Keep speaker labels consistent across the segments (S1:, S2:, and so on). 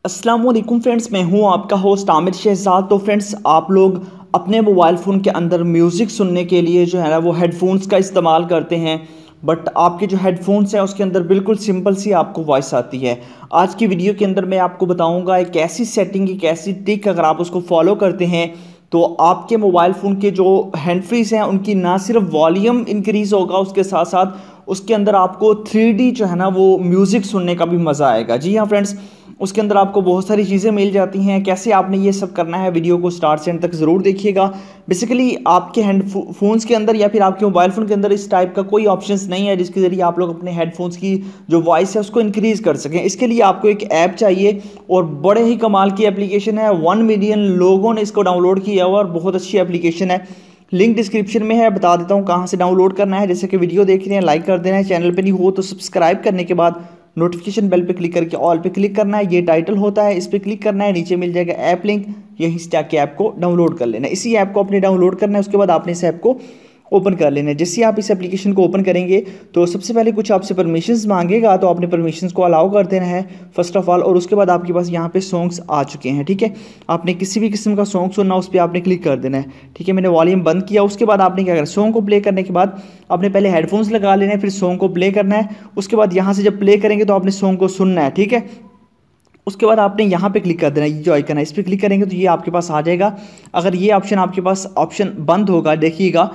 S1: अस्सलाम वालेकुम फ्रेंड्स, मैं हूं आपका होस्ट आमिर शहजाद। तो फ्रेंड्स, आप लोग अपने मोबाइल फ़ोन के अंदर म्यूज़िक सुनने के लिए जो है ना वो हेडफोन्स का इस्तेमाल करते हैं, बट आपके जो हेडफोन्स हैं उसके अंदर बिल्कुल सिंपल सी आपको वॉइस आती है। आज की वीडियो के अंदर मैं आपको बताऊंगा एक ऐसी सेटिंग, एक ऐसी ट्रिक, अगर आप उसको फॉलो करते हैं तो आपके मोबाइल फ़ोन के जो हैंड फ्रीज हैं उनकी ना सिर्फ वॉल्यूम इंक्रीज़ होगा, उसके साथ साथ उसके अंदर आपको 3D जो है ना वो म्यूज़िक सुनने का भी मज़ा आएगा। जी हाँ फ्रेंड्स, उसके अंदर आपको बहुत सारी चीज़ें मिल जाती हैं। कैसे आपने ये सब करना है, वीडियो को स्टार्ट से एंड तक ज़रूर देखिएगा। बेसिकली आपके फोन्स के अंदर या फिर आपके मोबाइल फ़ोन के अंदर इस टाइप का कोई ऑप्शंस नहीं है जिसके ज़रिए आप लोग अपने हेडफोन्स की जो वॉइस है उसको इंक्रीज़ कर सकें। इसके लिए आपको एक ऐप चाहिए और बड़े ही कमाल की एप्लीकेशन है। 1 मिलियन लोगों ने इसको डाउनलोड किया हुआ और बहुत अच्छी एप्लीकेशन है। लिंक डिस्क्रिप्शन में है, बता देता हूँ कहाँ से डाउनलोड करना है। जैसे कि वीडियो देख रहे हैं, लाइक कर देना है, चैनल पे नहीं हो तो सब्सक्राइब करने के बाद नोटिफिकेशन बेल पे क्लिक करके ऑल पे क्लिक करना है। ये टाइटल होता है, इस पर क्लिक करना है, नीचे मिल जाएगा ऐप लिंक, यहीं से जाके ऐप को डाउनलोड कर लेना है। इसी ऐप को अपने डाउनलोड करना है, उसके बाद आपने इस ऐप को ओपन कर लेना है। जैसे आप इस एप्लीकेशन को ओपन करेंगे तो सबसे पहले कुछ आपसे परमिशंस मांगेगा, तो आपने परमिशंस को अलाउ कर देना है फर्स्ट ऑफ ऑल। और उसके बाद आपके पास यहाँ पे सॉन्ग्स आ चुके हैं, ठीक है। आपने किसी भी किस्म का सॉन्ग सुनना, उस पर आपने क्लिक कर देना है, ठीक है। मैंने वॉल्यूम बंद किया। उसके बाद आपने क्या करना, सॉन्ग को प्ले करने के बाद आपने पहले हेडफोन्स लगा लेना है, फिर सॉन्ग को प्ले करना है। उसके बाद यहाँ से जब प्ले करेंगे तो आपने सॉन्ग को सुनना है, ठीक है। उसके बाद आपने यहाँ पे क्लिक कर देना है, ये जो आइकन है इस पर क्लिक करेंगे तो ये आपके पास आ जाएगा। अगर ये ऑप्शन आपके पास ऑप्शन बंद होगा, देखिएगा,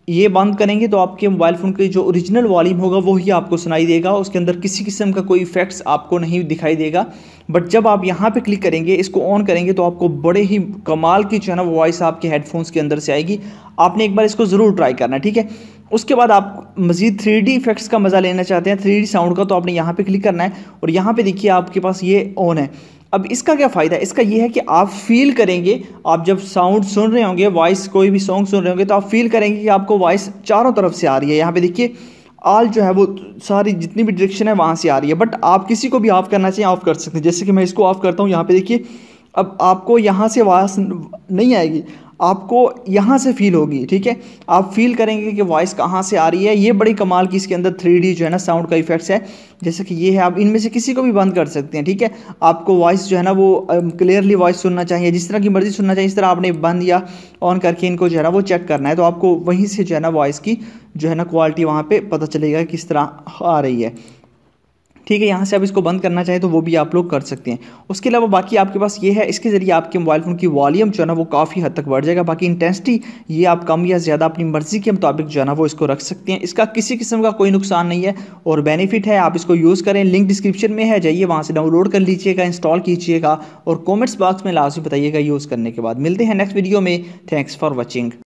S1: ये बंद करेंगे तो आपके मोबाइल फ़ोन की जो ओरिजिनल वॉल्यूम होगा वो ही आपको सुनाई देगा। उसके अंदर किसी किस्म का कोई इफेक्ट्स आपको नहीं दिखाई देगा। बट जब आप यहाँ पे क्लिक करेंगे, इसको ऑन करेंगे, तो आपको बड़े ही कमाल की जो है ना वॉइस आपके हेडफोन्स के अंदर से आएगी। आपने एक बार इसको ज़रूर ट्राई करना है, ठीक है। उसके बाद आप मज़ीद 3D इफेक्ट्स का मज़ा लेना चाहते हैं, 3D साउंड का, तो आपने यहाँ पे क्लिक करना है और यहाँ पे देखिए आपके पास ये ऑन है। अब इसका क्या फ़ायदा है, इसका ये है कि आप फील करेंगे, आप जब साउंड सुन रहे होंगे, वॉइस कोई भी सॉन्ग सुन रहे होंगे, तो आप फील करेंगे कि आपको वॉइस चारों तरफ से आ रही है। यहाँ पे देखिए ऑल जो है वो सारी जितनी भी डायरेक्शन है वहाँ से आ रही है। बट आप किसी को भी ऑफ़ करना चाहिए, ऑफ़ कर सकते हैं। जैसे कि मैं इसको ऑफ़ करता हूँ, यहाँ पे देखिए अब आपको यहाँ से आवाज़ नहीं आएगी, आपको यहाँ से फील होगी, ठीक है। आप फील करेंगे कि वॉइस कहाँ से आ रही है। ये बड़ी कमाल की इसके अंदर 3D जो है ना साउंड का इफेक्ट्स है। जैसे कि ये है, आप इनमें से किसी को भी बंद कर सकते हैं, ठीक है। आपको वॉइस जो है ना वो क्लियरली वॉइस सुनना चाहिए, जिस तरह की मर्जी सुनना चाहिए, इस तरह आपने बंद या ऑन करके इनको जो है ना वो चेक करना है। तो आपको वहीं से जो है ना वॉइस की जो है ना क्वालिटी वहाँ पर पता चलेगा किस तरह आ रही है, ठीक है। यहाँ से आप इसको बंद करना चाहें तो वो भी आप लोग कर सकते हैं। उसके अलावा बाकी आपके पास ये है, इसके ज़रिए आपके मोबाइल फ़ोन की वॉल्यूम जो है ना वो काफ़ी हद तक बढ़ जाएगा। बाकी इंटेंसिटी ये आप कम या ज़्यादा अपनी मर्ज़ी के मुताबिक जो है ना वो इसको रख सकते हैं। इसका किसी किस्म का कोई नुकसान नहीं है और बेनिफिट है, आप इसको यूज़ करें। लिंक डिस्क्रिप्शन में है, जाइए वहाँ से डाउनलोड कर लीजिएगा, इंस्टॉल कीजिएगा और कॉमेंट्स बॉक्स में लाजमी बताइएगा यूज़ करने के बाद। मिलते हैं नेक्स्ट वीडियो में। Thanks for watching.